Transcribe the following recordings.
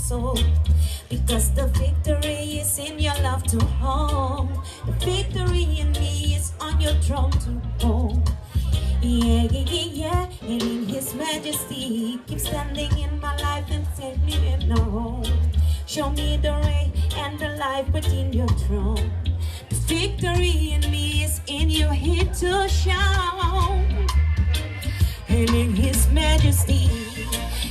soul. Because the victory is in your love to hold. The victory in me is on your throne to hold. Yeah, yeah, yeah, yeah. And in His Majesty, keep standing in my life and take me in the home. Show me the way and the life within your throne. The victory in me is in your here to show. And in His Majesty,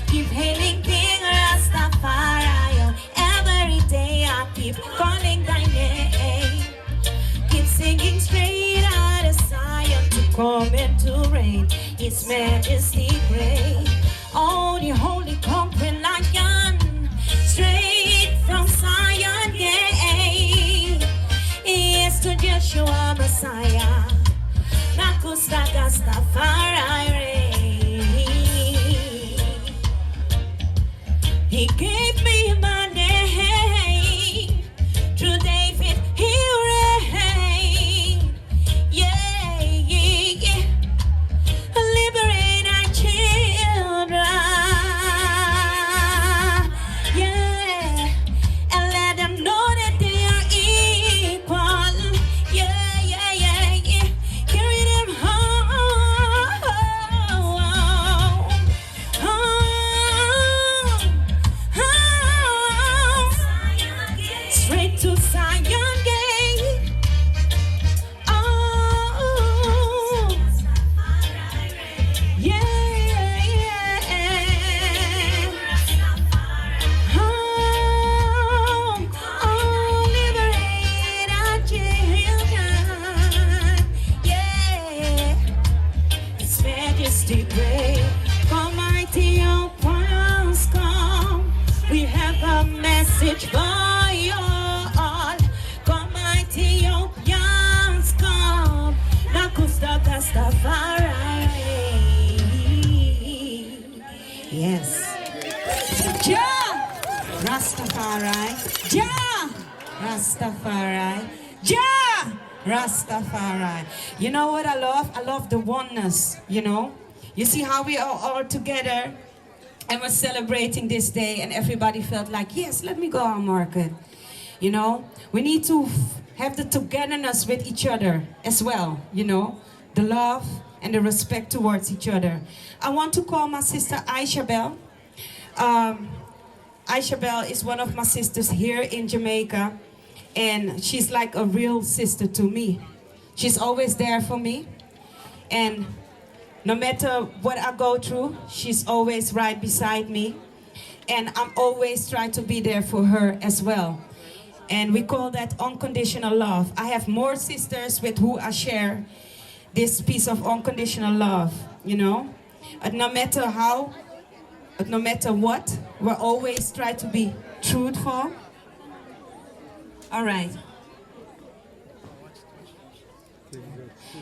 keep hailing King Rastafari. Every day I keep calling thy name. Keep singing straight out of Zion to come and to reign. His Majesty great. Oh, the holy conquering lion, straight from Zion, yeah. Yes, to Joshua Messiah. Nakusta Rastafari. He gave me my name. Through David he reigned. Yeah, yeah, yeah. Liberate our children. Yeah. And let them know that they are equal. Yeah, yeah, yeah, yeah. Carry them home. Straight to Zion Gate. Oh, yeah, yeah. Oh, liberate our children. Yeah, His Majesty great. Come, mighty opens, come. We have a message for you all. Come, mighty Ethiopians, come. Nakusta Rastafari. Yes. Jah Rastafari. Jah Rastafari. Jah Rastafari. You know what I love? I love the oneness, you know. You see how we are all together and we're celebrating this day, and everybody felt like, yes, let me go on market. You know, we need to have the togetherness with each other as well, you know, the love and the respect towards each other. I want to call my sister Isha Bell. Isha Bell is one of my sisters here in Jamaica, and she's like a real sister to me. She's always there for me, and no matter what I go through, she's always right beside me. And I'm always trying to be there for her as well. And we call that unconditional love. I have more sisters with who I share this piece of unconditional love, you know. No matter how, no matter what, we're always trying to be truthful. All right.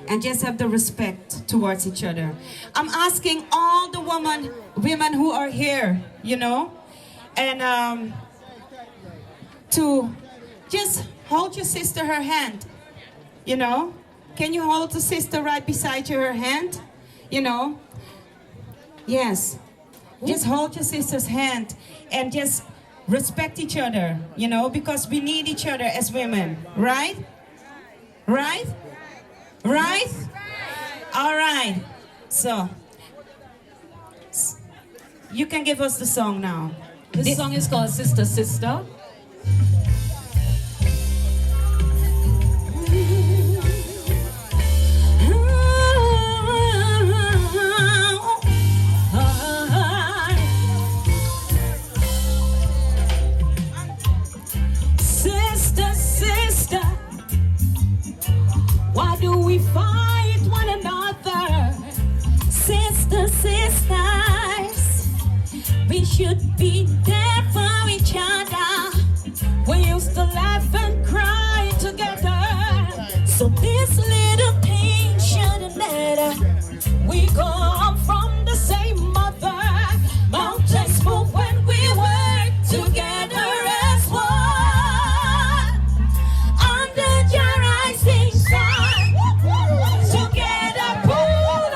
And just have the respect towards each other. I'm asking all the women who are here, you know, and to just hold your sister her hand, you know. Can you hold the sister right beside you her hand, you know? Yes. Just hold your sister's hand and just respect each other, you know, because we need each other as women, right? Right? Right? All right. So, you can give us the song now. This song is called Sister Sister. Sister, sister, why do we fight one another? Sister, sisters, we should be there for each other. We used to laugh and cry together. So this little thing shouldn't matter. We come from the same mother. Mountains move when we work together as one. Under your rising sun, together pull on.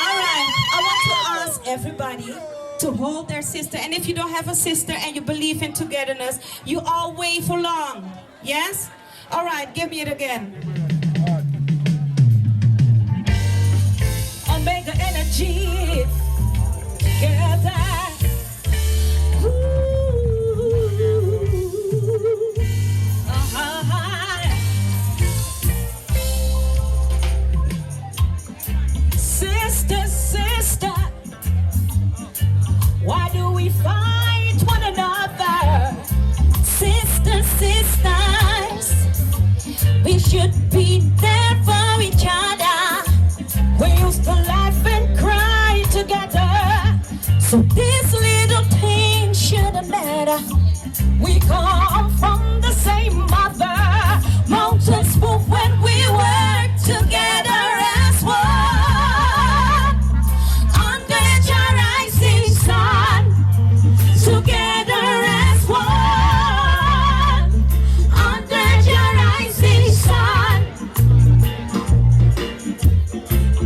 All right, I want to ask everybody to hold their sister. And if you don't have a sister and you believe in togetherness, you all wait for long. Yes? All right, give me it again. Omega energy together. Sister, sister, why do we fight one another? Sister, sisters, we should be there for each other. We used to laugh and cry together. So this little thing shouldn't matter. We come from the same mother. Mountains move when we work together as one. Under the rising sun, together as one. Under the rising sun,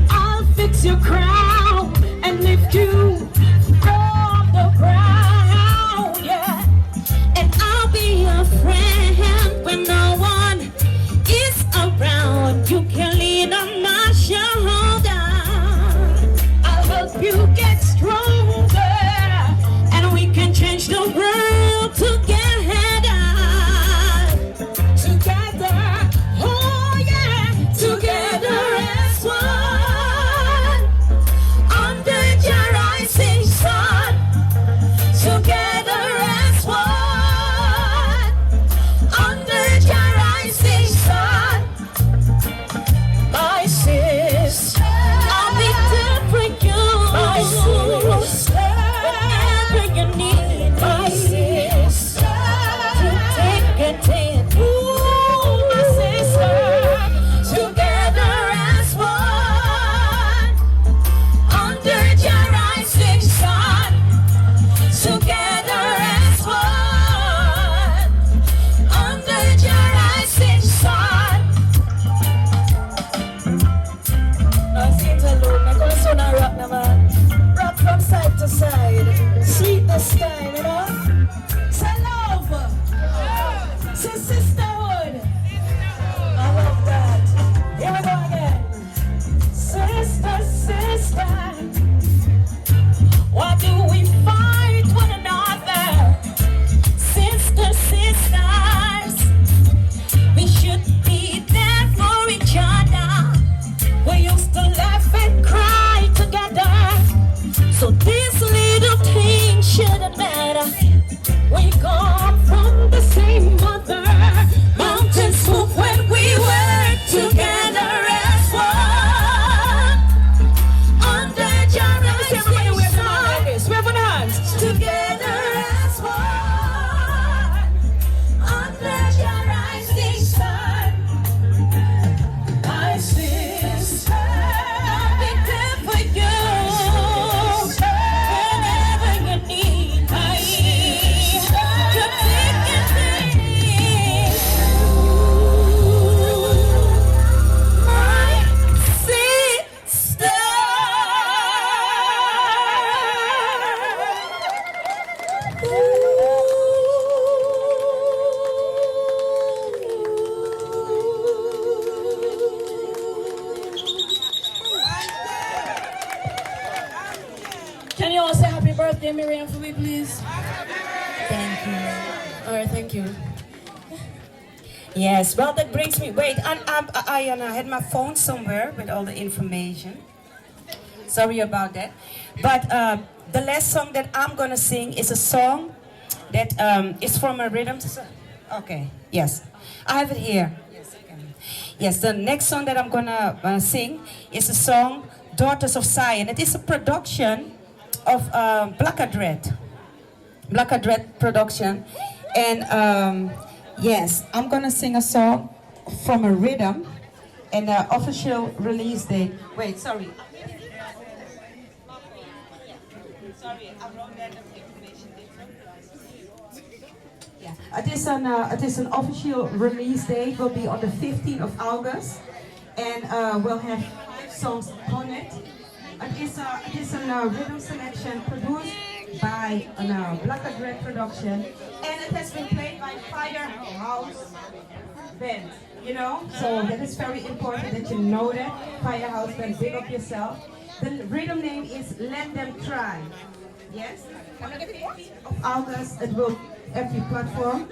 I'll fix your crown and lift you from the ground, yeah. and I'll be your friend when no one is around. You can lean on my shoulder. I'll help you get stronger, And we can change the world together. together, oh yeah, Together as one. Under the rising sun. Together as one. Under the rising sun. my sister, I'll be there for you. my sister, Whenever you need my me. sister, To take a tent. ooh, my sister, Together as one. Under the rising sun. Together as one. Under the rising sun. I see it alone. I'm gonna sound a rock now, man. Rock from side to side. Sweet the style, you know? Say love. Say sisterhood. I love that. Here we go again. Sister, sister, why do we fight one another? Sister, sisters, we should be there for each other. We used to laugh and cry together. So this little thing shouldn't matter. We come from the same mother. Mountains move when we work together as one. Under the rising sun. Wave on hands. Together as one. Under the rising sun. My sister, I'll be there for you. Whenever you need me. To take a thing. My sister. can you all say happy birthday, Miriam, for me, please? Thank you. All right, thank you. Yes, well, that brings me. Wait, I had my phone somewhere with all the information. Sorry about that. But the last song that I'm gonna sing is a song that is from a rhythm. Okay, yes, I have it here. Yes, I can. Yes, the next song that I'm gonna sing is a song, Daughters of Zion. It is a production of Dredda production. And yes, I'm gonna sing a song from a rhythm and the official release date. Wait, sorry. Sorry, I wrote that information different. Yeah, it is an official release date. Will be on the 15th of August, and we'll have 5 songs on it. It is a rhythm selection produced by Black and Red production, and it has been played by Firehouse Band. You know, so that is very important that you know that. Firehouse Band, big up yourself. The rhythm name is Let Them Try. Yes? On the 15th of August, it will every platform.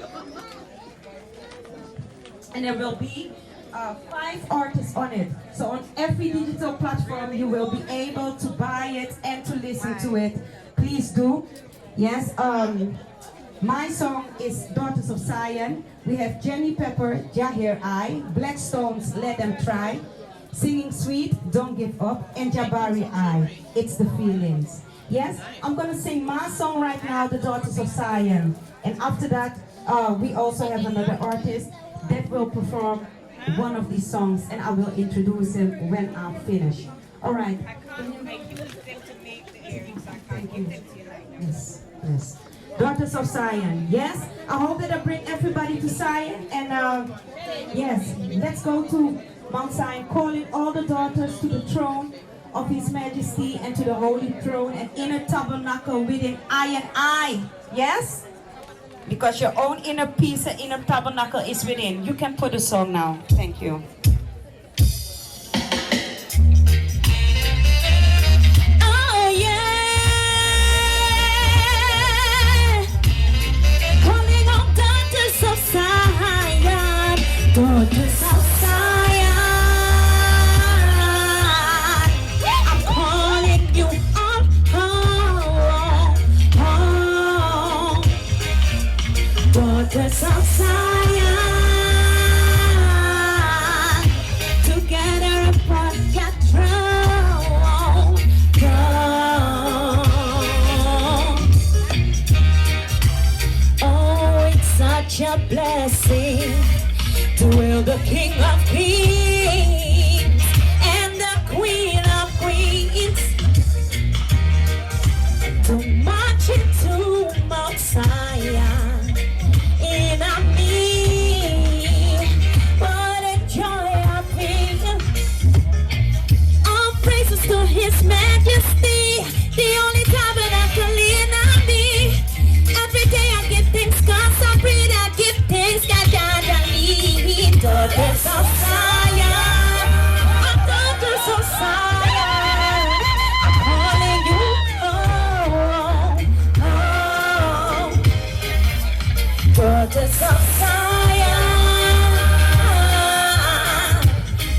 And there will be 5 artists on it. So on every digital platform, you will be able to buy it and to listen to it. Please do. Yes. My song is Daughters of Zion. We have Jenny Pepper, Jahbar I, Blackstones, Let Them Try, Singing Sweet, Don't Give Up, and Jahbar I, It's the Feelings. Yes, I'm gonna sing my song right now, The Daughters of Zion. And after that, we also have another artist that will perform one of these songs, and I will introduce him when I'm finished. All right. Thank you. Yes, yes. Daughters of Zion. Yes, I hope that I bring everybody to Zion. And yes, let's go to Mount Zion, calling all the daughters to the throne of His Majesty and to the holy throne and inner tabernacle within I and I. Yes? Because your own inner peace and inner tabernacle is within. You can put a song now. Thank you. Oh yeah. Calling all daughters of Zion. Daughters of Zion. I'm calling you all home. Daughters of Zion, together upon your throne. Oh, it's such a blessing to will the King of Kings and the Queen of Queens to march into Mount Zion. In me, what a joy I feel. All praises to His Majesty, the only tabernacle in me. Every day I give thanks, 'cause I breathe. I give thanks, God, I lead. Daughters of Zion, I'm daughters of Zion. I'm calling you home. Daughters of Zion,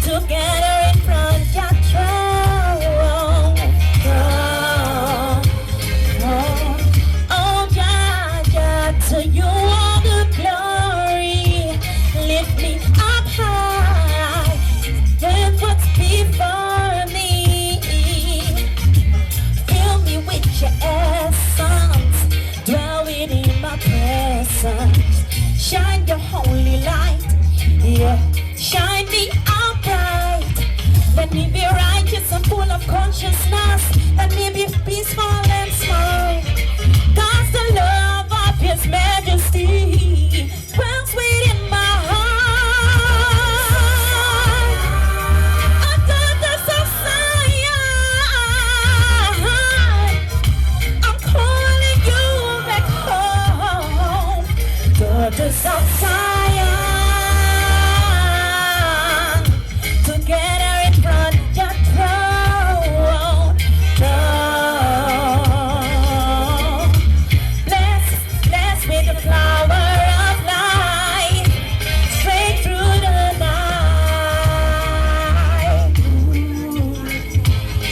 together in front of your throne. Oh, Jah, to you all the glory. Lift me up high, with what's before me. Fill me with your essence, dwell within my presence. Shine your holy light, yeah. Shine me out bright. Let me be righteous and full of consciousness. Let me be peaceful and small. 'Cause the love of His Majesty dwells within my heart. Oh, daughters of Zion, I'm calling you back home. Daughters of Zion, together in front of your throne. Blessed with the flower of life, straight through the night.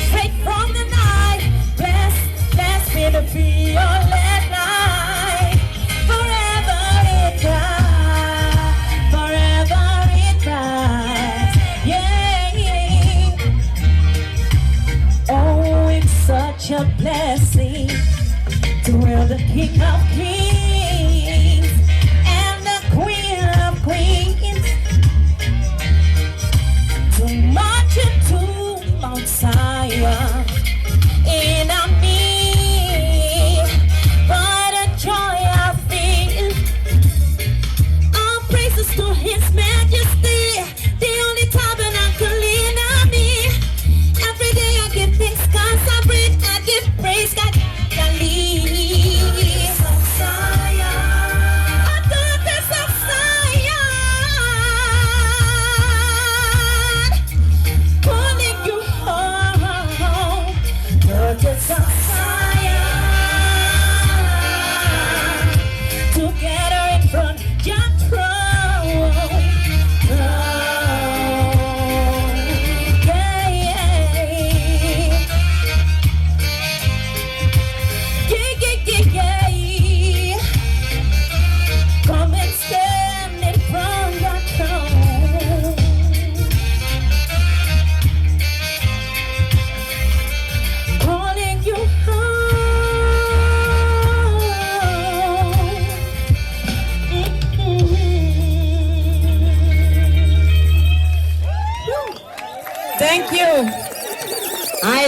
Straight from the night, blessed with the violet light. Forever it cries, yeah. Oh, it's such a blessing to wear the King of Kings and the Queen of Queens to march into Mount Zion. In me, what a joy I feel. All praises to His Majesty, the only tabernacle in me. Every day I give thanks, 'cause I breathe. I give praise, God, I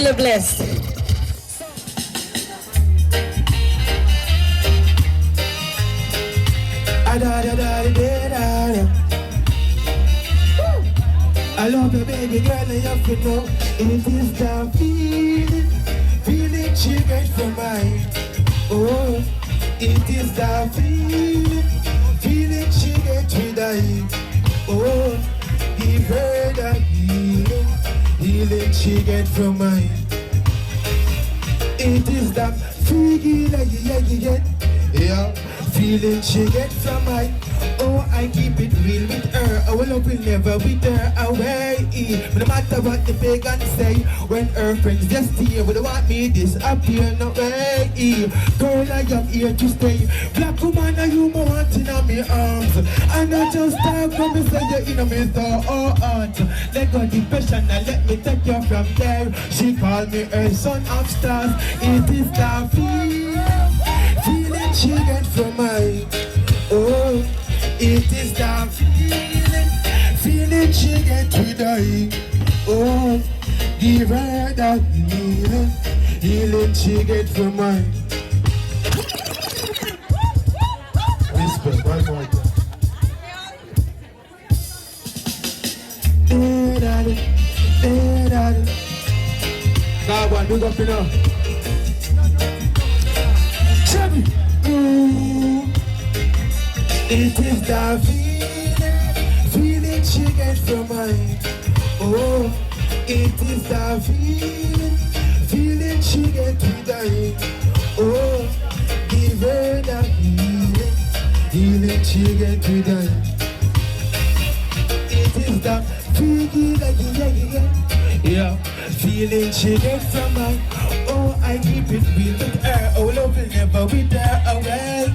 you're blessed. I love you, baby girl, and you have to know it is the feeling she gets from mine. Oh, it is the feeling she gets with I. Oh, give her the healing she gets from mine. It is that feeling you get, yeah, feeling she gets from mine. Oh, I keep it real with her. Our love will never wither away. No matter what the pagans say, when her friends just here, would want me disappear, no way. Girl, I am here to stay. Black woman, are you more wanting on me arms? And I just talk from me, say you in me thought. Let go depression and let me take you from there. She called me her son of stars. It is the feeling she get from mine. Oh, it is the feeling she get to die. Oh, give her that healing she get from mine. Whisper, one more time. God, one, big up enough. Chubby. It is the feeling she gets from mine. Oh, it is the feeling she gets to die. Oh, give her the healing she gets to die. It is the feeling, yeah, feeling she gets from mine. Oh, I keep it real with her. Oh, love will never wither away.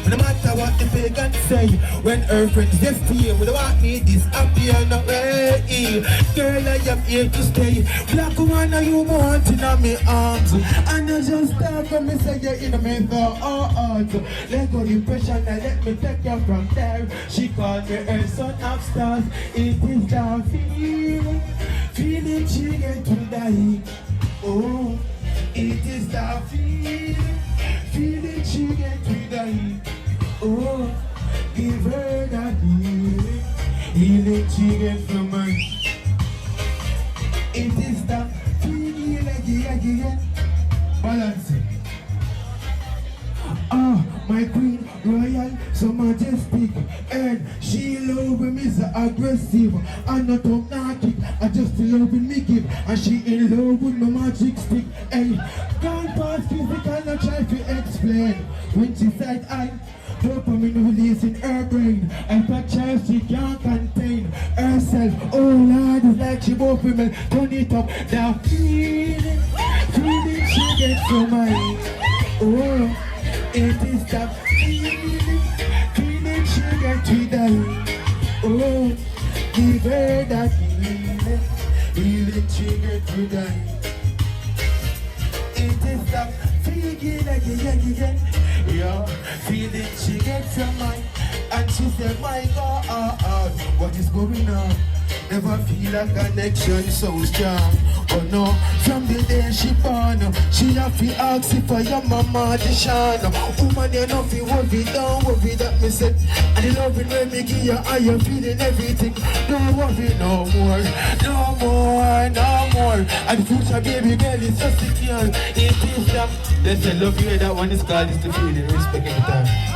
No matter what the pagans say, when her friends just here, would want me disappear, no way. Girl, I am here to stay. Black woman, are you more wanting on me arms? And I just start from me, say you're in me thought. Let go depression and let me take you from there. She called me her son of stars. It is the feeling she get to die. Oh, it is the feeling she get to die. Oh, give her that healing she get from mine. It is the feeling, balance. Ah, my queen, royal, so majestic, and she love me so aggressive. I'm not automatic, I just love me give, and she in love with my magic stick. Hey, can't pass physical, not try to explain. When she said I, dopamine release in her brain, I picture she can't contain herself. Oh Lord, it's like she both women, turn it up. The feeling she gets from mine. Oh, it is the feeling she get to die. Oh, give her that healing she get to die. It is the feeling, yeah, feeling she get from mine. And she said, my God, what is going on? Never feel a connection so strong. Oh no, from the day she born, she have to ask if I am mama Deshaun. Woman, you know fi worry, don't worry that me said. And the loving when me give you, are you feeling everything? Don't worry no more, no more, no more. And the future baby girl is so secure. It is that. Let's say love you, that one is called is the feeling, respect every time.